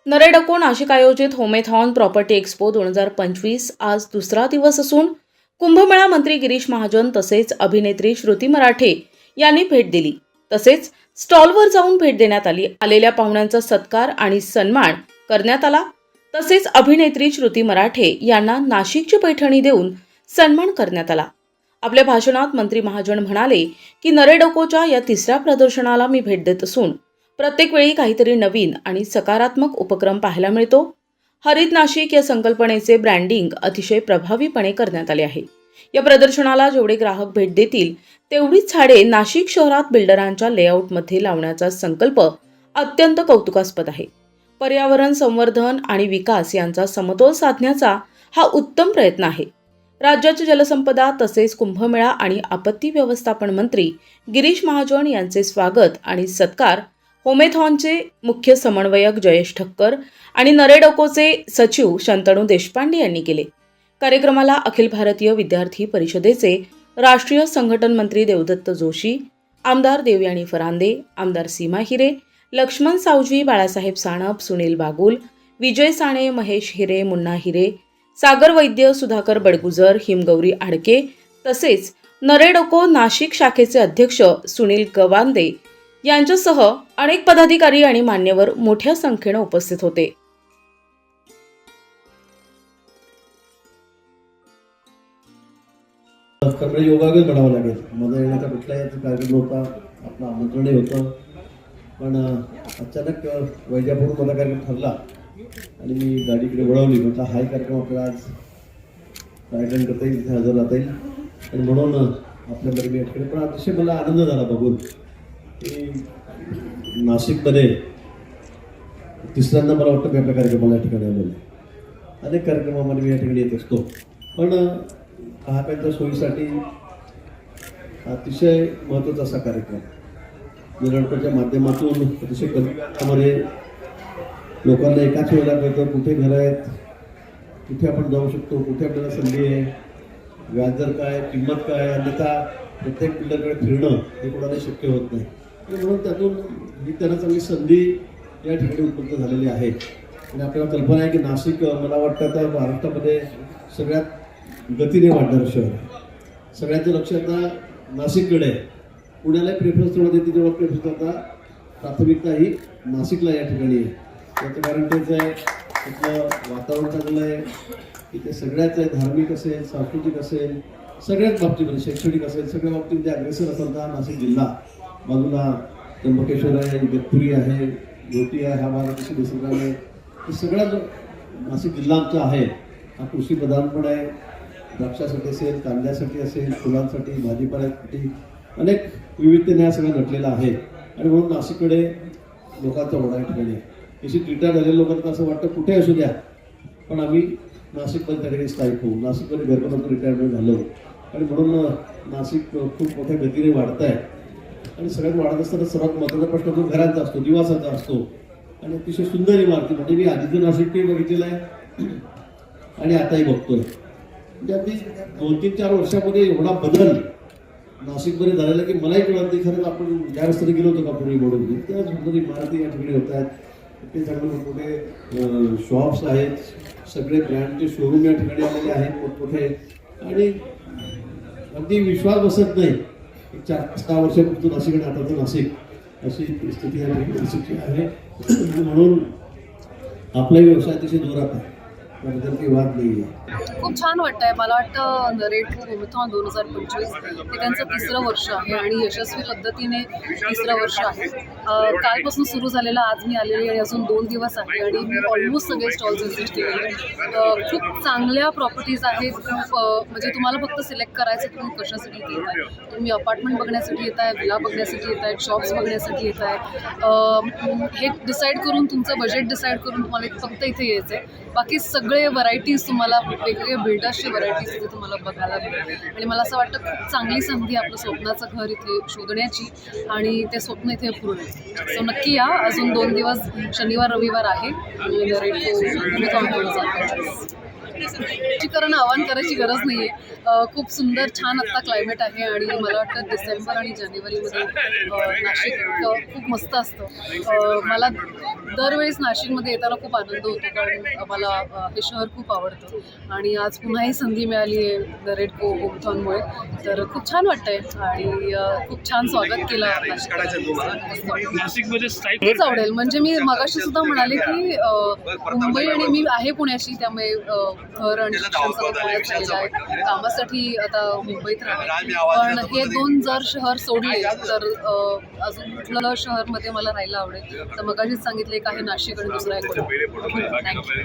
नरेडको नाशिक आयोजित होमेथॉन property expo 2025 आज दुसरा दिवस असून कुंभमेळा मंत्री गिरीश महाजन तसेच अभिनेत्री श्रुती मराठे यांनी भेट दिली। तसेच स्टॉलवर जाऊन भेट देण्यात आली। आलेल्या पाहुण्यांचा सत्कार आणि सन्मान करण्यात आला। तसेच अभिनेत्री श्रुती मराठे यांना नाशिकची पैठणी देऊन सन्मान करण्यात आला। आपल्या भाषणात मंत्री महाजन म्हणाले की नरेडकोच्या या तिसऱ्या प्रदर्शनाला मी भेट देत असून प्रत्येक वेळी काहीतरी नवीन आणि सकारात्मक उपक्रम पाहायला मिळतो। हरित नाशिक या संकल्पनेचे ब्रँडिंग अतिशय प्रभावीपणे करण्यात आले आहे। या प्रदर्शनाला जेवढे ग्राहक भेट देतील तेवढीच झाडे नाशिक शहरात बिल्डरांच्या लेआउटमध्ये लावण्याचा संकल्प अत्यंत कौतुकास्पद आहे। पर्यावरण संवर्धन आणि विकास यांचा समतोल साधण्याचा हा उत्तम प्रयत्न आहे। राज्याचे जलसंपदा तसेच कुंभमेळा आणि आपत्ती व्यवस्थापन मंत्री गिरीश महाजन यांचे स्वागत आणि सत्कार होमेथॉनचे मुख्य समन्वयक जयेश ठक्कर आणि नरेडकोचे सचिव शंतनू देशपांडे यांनी केले। कार्यक्रमाला अखिल भारतीय विद्यार्थी परिषदेचे राष्ट्रीय संघटन मंत्री देवदत्त जोशी, आमदार देवयानी फरांदे, आमदार सीमा हिरे, लक्ष्मण सावजी, बाळासाहेब सानप, सुनील बागुल, विजय साणे, महेश हिरे, मुन्ना हिरे, सागर वैद्य, सुधाकर बडगुजर, हिमगौरी आडके तसेच नरेडको नाशिक शाखेचे अध्यक्ष सुनील गवांदे यांच्यासह अनेक पदाधिकारी आणि मान्यवर मोठ्या संख्येने उपस्थित होते। योगायोग म्हणावं लागेल। माझा येण्याचा कुठलाही कार्यक्रम नव्हता, आपलं आमंत्रणही होतं, पण अचानक वैजापूर मला कार्यक्रम ठरला आणि मी गाडीकडे वळवली। म्हटलं हा कार्यक्रम आपल्याला आज आयोजन करता येईल, तिथे हजर राहता येईल आणि म्हणून आपल्याकडे मी याकडे पण अतिशय मला आनंद झाला बघून की नाशिकमध्ये तिसऱ्यांदा मला वाटतं मी आपल्या कार्यक्रमाला या ठिकाणी आलेलो आहे। अनेक कार्यक्रमामध्ये मी या ठिकाणी येत असतो, पण ग्राहकांच्या सोयीसाठी अतिशय महत्त्वाचा असा कार्यक्रम नरेडकोच्या माध्यमातून अतिशय कमी वेळामध्ये लोकांना एकाच वेळेला कळतं कुठे घरं आहेत, कुठे आपण जाऊ शकतो, कुठे आपल्याला संधी आहे, व्याजदर काय, किंमत काय, अन्यथा प्रत्येक बिल्डरकडे फिरणं हे कोणाला शक्य होत नाही। म्हणून त्यातून ही त्यांना चांगली संधी या ठिकाणी उपलब्ध झालेली आहे आणि आपल्याला कल्पना आहे की नाशिक मला वाटतं आता महाराष्ट्रामध्ये सगळ्यात गतीने वाढणारं शहर आहे। सगळ्यांचं लक्ष आता नाशिककडे आहे। पुण्यालाही प्रेफरन्स थोडं देते तेव्हा प्रेफरन्स आता प्राथमिकता ही नाशिकला या ठिकाणी आहे। त्याचं कारण तेच आहे, तिथलं वातावरण चांगलं आहे, इथे सगळ्याच आहे, धार्मिक असेल, सांस्कृतिक असेल, सगळ्याच बाबतीमध्ये, शैक्षणिक असेल, सगळ्या बाबतीमध्ये अग्रेसर असेल तर नाशिक जिल्हा। बाजूला त्र्यंबकेश्वर आहे, इगतपुरी आहे, ज्योती आहे, हा भाग अतिशय निसर्गाने आहे। हे सगळा जो नाशिक जिल्हा आमचा आहे हा कृषी प्रधान पण आहे। द्राक्षासाठी असेल, कांद्यासाठी असेल, फुलांसाठी, भाजीपाल्यासाठी अनेक विविधतेने हा सगळा नटलेला आहे आणि म्हणून नाशिककडे लोकांचा ओढा या ठिकाणी आहे। अशी रिटायर झालेल्या लोकांना असं वाटतं कुठे असू द्या पण आम्ही नाशिकमध्ये त्या ठिकाणी स्थायिक होऊ, नाशिकमध्ये घरपर्यंत रिटायरमेंट झालं आणि म्हणून नाशिक खूप मोठ्या गतीने वाढत आहे आणि सगळ्यात वाढत असताना सर्वात महत्त्वाचा प्रश्न तो घरांचा असतो, निवासाचा असतो आणि अतिशय सुंदर इमारती म्हणजे मी आधीचं नाशिकही बघितलेलं आहे आणि आताही बघतोय। म्हणजे अगदी 2-3-4 वर्षामध्ये एवढा बदल नाशिकमध्ये झालेला की मलाही कळत नाही खरंच आपण ज्या रस्त्याने गेलो होतो का पूर्वी म्हणून त्या सुंदर इमारती या ठिकाणी होत आहेत। ते चांगले मोठमोठे शॉप्स आहेत, सगळे ब्रँडचे शोरूम या ठिकाणी आलेले आहेत मोठमोठे आणि अगदी विश्वास बसत नाही 4-6 वर्षापूर्वी नाशिक आणि आताचं नाशिक अशी स्थिती या ठिकाणी नाशिकची आहे। म्हणून आपला व्यवसाय अतिशय जोरात आहे, त्याबद्दल काही वाद नाही आहे। खूप छान वाटतंय। मला वाटतं नरेडको होमेथॉन 2025 हे त्यांचं तिसरं वर्ष आहे आणि यशस्वी पद्धतीने तिसरं वर्ष आहे। कालपासून सुरू झालेलं आज मी आलेली आणि अजून 2 दिवस आहे आणि मी ऑलमोस्ट सगळे स्टॉल्स व्हिजिट केलेले। खूप चांगल्या प्रॉपर्टीज आहेत, खूप म्हणजे तुम्हाला फक्त सिलेक्ट करायचं की तुम्ही कशासाठी येत आहे। तुम्ही अपार्टमेंट बघण्यासाठी येत आहे, विला बघण्यासाठी येत आहेत, शॉप्स बघण्यासाठी येत आहे, हे डिसाईड करून तुमचं बजेट डिसाईड करून तुम्हाला फक्त इथे यायचं आहे। बाकी सगळे व्हरायटीज तुम्हाला वेगवेगळ्या बिल्डर्सची व्हरायटीज इथे तुम्हाला बघायला मिळेल आणि मला असं वाटतं खूप चांगली संधी आपलं स्वप्नाचं घर इथे शोधण्याची आणि ते स्वप्न इथे पूर्ण सो नक्की या। अजून 2 दिवस शनिवार रविवार आहे नरेडको होमेथॉन 2025। लसीकरण आवाहन करायची गरज नाही आहे. खूप सुंदर छान आत्ता क्लायमेट आहे आणि मला वाटतं डिसेंबर आणि जानेवारीमध्ये नाशिक खूप मस्त असतं. मला दरवेळेस नाशिकमध्ये येताना खूप आनंद होतो कारण मला हे शहर खूप आवडतं आणि आज पुन्हा ही संधी मिळाली आहे द रेडको होमथॉनमुळे, तर खूप छान वाटतंय आणि खूप छान स्वागत केलं नाशिकमध्ये हेच आवडेल. म्हणजे मी मगाशी सुद्धा म्हणाले की मुंबई आणि मी आहे पुण्याशी, त्यामुळे घर आणि शिक्षण सगळं पुण्यात झालेलं आहे. कामासाठी आता मुंबईत राहते, पण हे दोन जर शहर सोडले तर अजून कुठलं शहरमध्ये मला राहायला आवडेल. तर मगाशीच सांगितलं, एक आहे नाशिक आणि दुसरं आहे कोल्हापूर. थँक्यू.